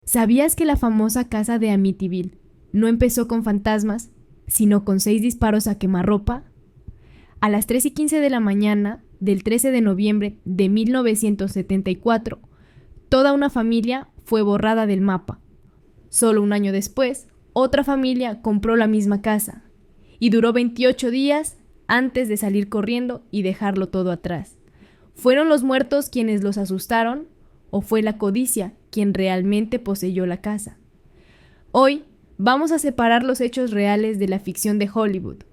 ¿Sabías que la famosa casa de Amityville no empezó con fantasmas, sino con 6 disparos a quemarropa? A las 3:15 de la mañana del 13 de noviembre de 1974, toda una familia fue borrada del mapa. Solo un año después, otra familia compró la misma casa y duró 28 días antes de salir corriendo y dejarlo todo atrás. ¿Fueron los muertos quienes los asustaron o fue la codicia quien realmente poseyó la casa? Hoy vamos a separar los hechos reales de la ficción de Hollywood.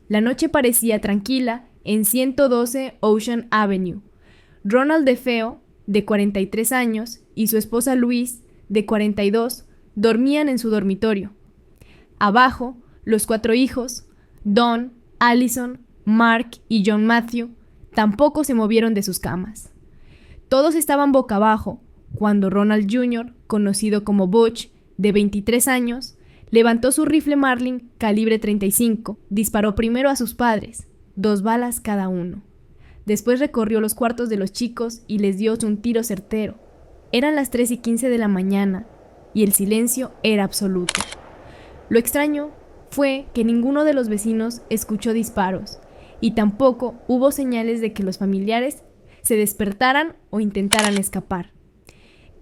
La noche parecía tranquila en 112 Ocean Avenue. Ronald DeFeo, de 43 años, y su esposa Louise, de 42, dormían en su dormitorio. Abajo, los 4 hijos, Don, Allison, Mark y John Matthew, tampoco se movieron de sus camas. Todos estaban boca abajo cuando Ronald Jr., conocido como Butch, de 23 años, levantó su rifle Marlin calibre 35, disparó primero a sus padres, 2 balas cada uno. Después recorrió los cuartos de los chicos y les dio un tiro certero. Eran las 3:15 de la mañana y el silencio era absoluto. Lo extraño fue que ninguno de los vecinos escuchó disparos y tampoco hubo señales de que los familiares se despertaran o intentaran escapar.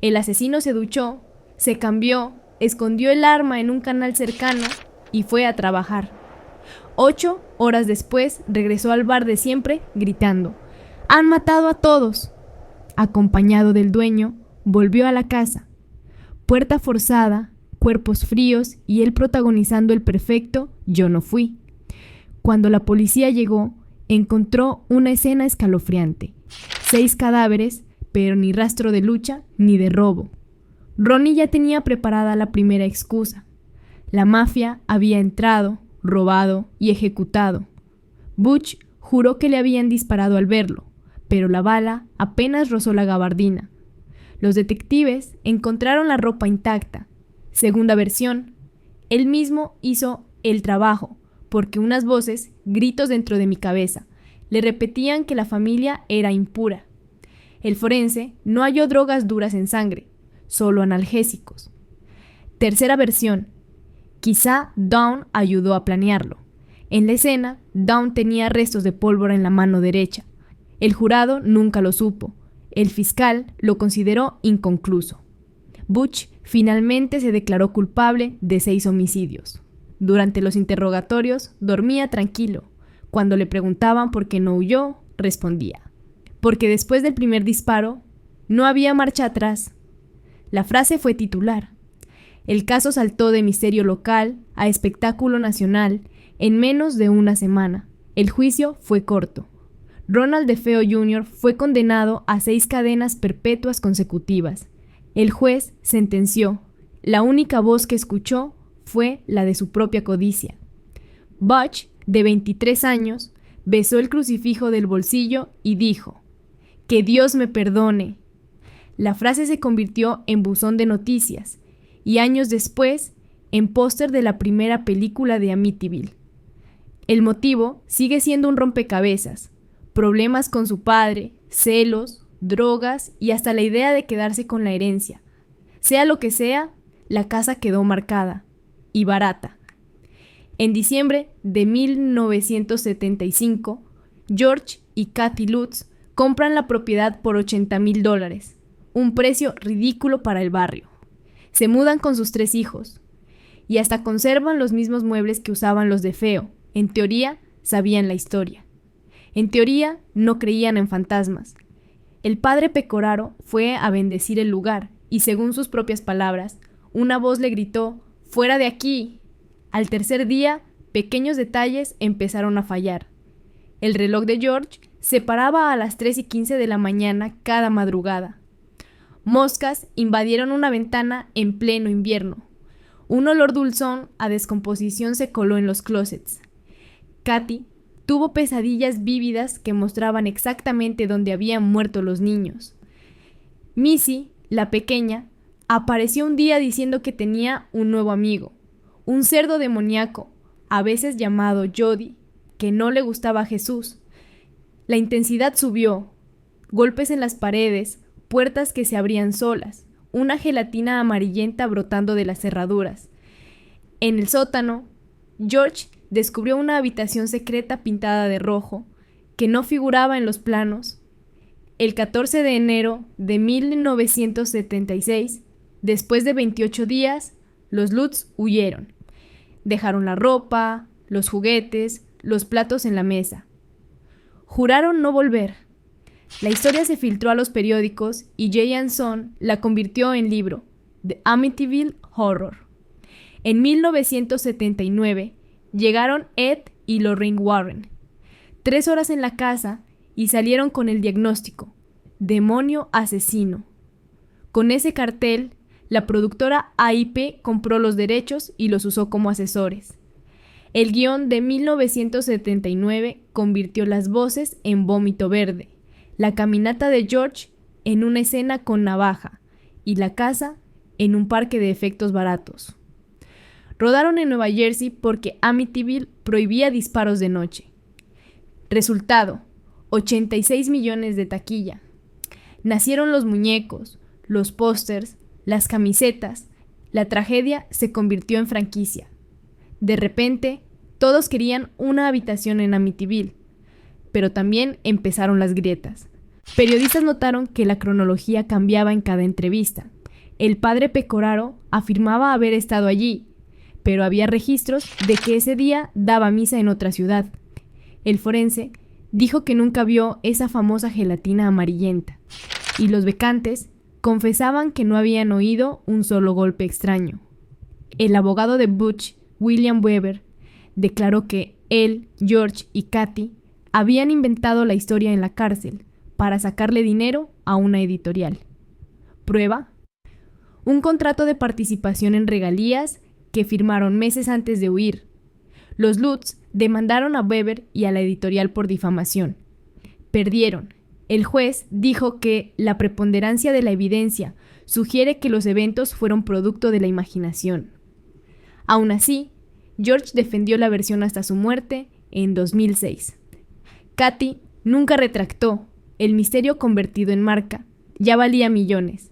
El asesino se duchó, se cambió, escondió el arma en un canal cercano y fue a trabajar. 8 horas después regresó al bar de siempre gritando: ¡Han matado a todos! Acompañado del dueño, volvió a la casa. Puerta forzada, cuerpos fríos y él protagonizando el perfecto "yo no fui". Cuando la policía llegó, encontró una escena escalofriante. 6 cadáveres, pero ni rastro de lucha ni de robo. Ronnie ya tenía preparada la primera excusa. La mafia había entrado, robado y ejecutado. Butch juró que le habían disparado al verlo, pero la bala apenas rozó la gabardina. Los detectives encontraron la ropa intacta. Segunda versión, él mismo hizo el trabajo, porque unas voces, gritos dentro de mi cabeza, le repetían que la familia era impura. El forense no halló drogas duras en sangre, solo analgésicos. Tercera versión, quizá Dawn ayudó a planearlo. En la escena, Dawn tenía restos de pólvora en la mano derecha. El jurado nunca lo supo. El fiscal lo consideró inconcluso. Butch finalmente se declaró culpable de 6 homicidios. Durante los interrogatorios dormía tranquilo. Cuando le preguntaban por qué no huyó, respondía: porque después del primer disparo no había marcha atrás. La frase fue titular. El caso saltó de misterio local a espectáculo nacional en menos de una semana. El juicio fue corto. Ronald DeFeo Jr. fue condenado a 6 cadenas perpetuas consecutivas. El juez sentenció. La única voz que escuchó fue la de su propia codicia. Butch, de 23 años, besó el crucifijo del bolsillo y dijo: «Que Dios me perdone». La frase se convirtió en buzón de noticias y años después en póster de la primera película de Amityville. El motivo sigue siendo un rompecabezas: problemas con su padre, celos, drogas y hasta la idea de quedarse con la herencia. Sea lo que sea, la casa quedó marcada y barata. En diciembre de 1975, George y Kathy Lutz compran la propiedad por $80,000, un precio ridículo para el barrio. Se mudan con sus 3 hijos y hasta conservan los mismos muebles que usaban los DeFeo. En teoría, sabían la historia. En teoría, no creían en fantasmas. El padre Pecoraro fue a bendecir el lugar y, según sus propias palabras, una voz le gritó: «¡Fuera de aquí!». Al tercer día, pequeños detalles empezaron a fallar. El reloj de George se paraba a las 3:15 de la mañana cada madrugada. Moscas invadieron una ventana en pleno invierno. Un olor dulzón a descomposición se coló en los closets. Kathy tuvo pesadillas vívidas que mostraban exactamente dónde habían muerto los niños. Missy, la pequeña, apareció un día diciendo que tenía un nuevo amigo, un cerdo demoníaco, a veces llamado Jody, que no le gustaba a Jesús. La intensidad subió: golpes en las paredes, puertas que se abrían solas, una gelatina amarillenta brotando de las cerraduras. En el sótano, George descubrió una habitación secreta pintada de rojo, que no figuraba en los planos. El 14 de enero de 1976, después de 28 días, los Lutz huyeron. Dejaron la ropa, los juguetes, los platos en la mesa. Juraron no volver. La historia se filtró a los periódicos y Jay Son la convirtió en libro, The Amityville Horror. En 1979 llegaron Ed y Lorraine Warren. 3 horas en la casa y salieron con el diagnóstico: demonio asesino. Con ese cartel, la productora AIP compró los derechos y los usó como asesores. El guión de 1979 convirtió las voces en Vómito Verde, la caminata de George en una escena con navaja y la casa en un parque de efectos baratos. Rodaron en Nueva Jersey porque Amityville prohibía disparos de noche. Resultado: 86 millones de taquilla. Nacieron los muñecos, los pósters, las camisetas. La tragedia se convirtió en franquicia. De repente, todos querían una habitación en Amityville, pero también empezaron las grietas. Periodistas notaron que la cronología cambiaba en cada entrevista. El padre Pecoraro afirmaba haber estado allí, pero había registros de que ese día daba misa en otra ciudad. El forense dijo que nunca vio esa famosa gelatina amarillenta, y los becantes confesaban que no habían oído un solo golpe extraño. El abogado de Butch, William Weber, declaró que él, George y Kathy habían inventado la historia en la cárcel para sacarle dinero a una editorial. ¿Prueba? Un contrato de participación en regalías que firmaron meses antes de huir. Los Lutz demandaron a Weber y a la editorial por difamación. Perdieron. El juez dijo que la preponderancia de la evidencia sugiere que los eventos fueron producto de la imaginación. Aún así, George defendió la versión hasta su muerte en 2006. Kathy nunca retractó. El misterio convertido en marca ya valía millones.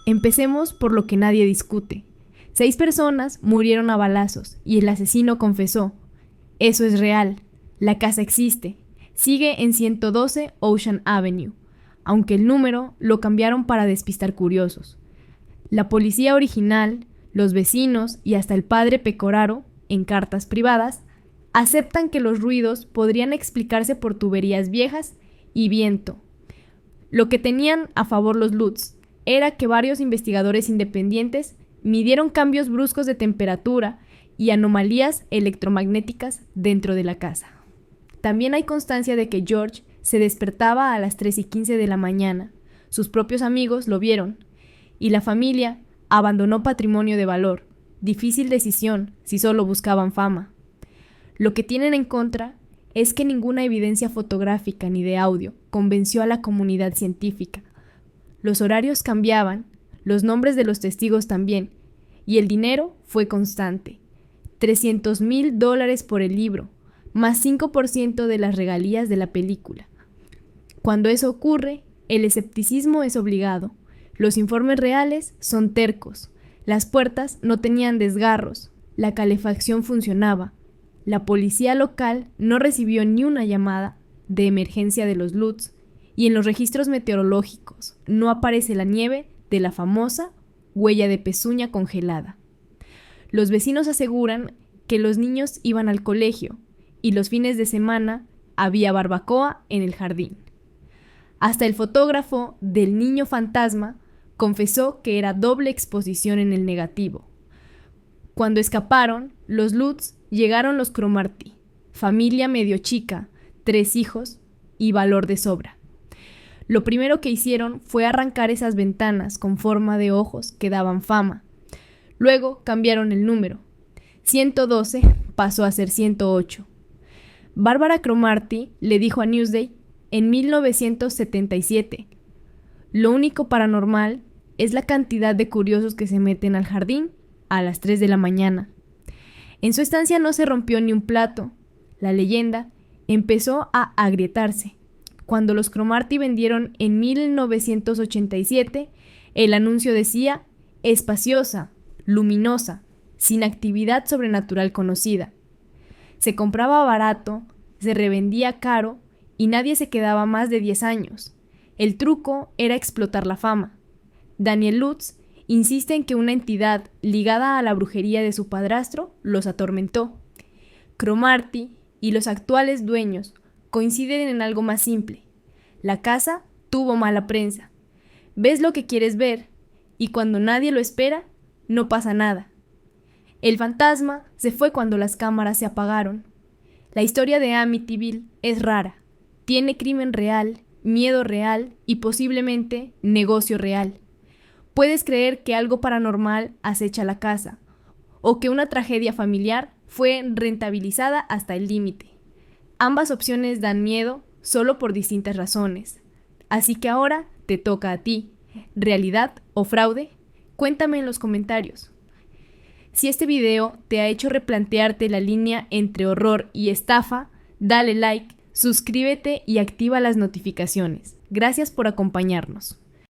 Empecemos por lo que nadie discute. 6 personas murieron a balazos y el asesino confesó: eso es real, la casa existe, sigue en 112 Ocean Avenue, aunque el número lo cambiaron para despistar curiosos. La policía original, los vecinos y hasta el padre Pecoraro, en cartas privadas, aceptan que los ruidos podrían explicarse por tuberías viejas y viento. Lo que tenían a favor los Lutz era que varios investigadores independientes midieron cambios bruscos de temperatura y anomalías electromagnéticas dentro de la casa. También hay constancia de que George se despertaba a las 3:15 de la mañana. Sus propios amigos lo vieron, y la familia abandonó patrimonio de valor. Difícil decisión si solo buscaban fama. Lo que tienen en contra es que ninguna evidencia fotográfica ni de audio convenció a la comunidad científica. Los horarios cambiaban, los nombres de los testigos también, y el dinero fue constante. $300,000 por el libro, más 5% de las regalías de la película. Cuando eso ocurre, el escepticismo es obligado. Los informes reales son tercos. Las puertas no tenían desgarros. La calefacción funcionaba. La policía local no recibió ni una llamada de emergencia de los Lutz, y en los registros meteorológicos no aparece la nieve de la famosa huella de pezuña congelada. Los vecinos aseguran que los niños iban al colegio y los fines de semana había barbacoa en el jardín. Hasta el fotógrafo del niño fantasma confesó que era doble exposición en el negativo. Cuando escaparon, los Lutz llegaron los Cromarty, familia medio chica, 3 hijos y valor de sobra. Lo primero que hicieron fue arrancar esas ventanas con forma de ojos que daban fama. Luego cambiaron el número. 112 pasó a ser 108. Bárbara Cromarty le dijo a Newsday en 1977: lo único paranormal es la cantidad de curiosos que se meten al jardín a las 3 de la mañana. En su estancia no se rompió ni un plato. La leyenda empezó a agrietarse. Cuando los Cromarty vendieron en 1987 El anuncio decía: espaciosa, luminosa, sin actividad sobrenatural conocida. Se compraba barato, se revendía caro y nadie se quedaba más de 10 años. El truco era explotar la fama. Daniel Lutz insiste en que una entidad ligada a la brujería de su padrastro los atormentó. Cromarty y los actuales dueños coinciden en algo más simple. La casa tuvo mala prensa. Ves lo que quieres ver y cuando nadie lo espera, no pasa nada. El fantasma se fue cuando las cámaras se apagaron. La historia de Amityville es rara. Tiene crimen real, miedo real y posiblemente negocio real. Puedes creer que algo paranormal acecha la casa o que una tragedia familiar fue rentabilizada hasta el límite. Ambas opciones dan miedo solo por distintas razones. Así que ahora te toca a ti. ¿Realidad o fraude? Cuéntame en los comentarios. Si este video te ha hecho replantearte la línea entre horror y estafa, dale like, suscríbete y activa las notificaciones. Gracias por acompañarnos.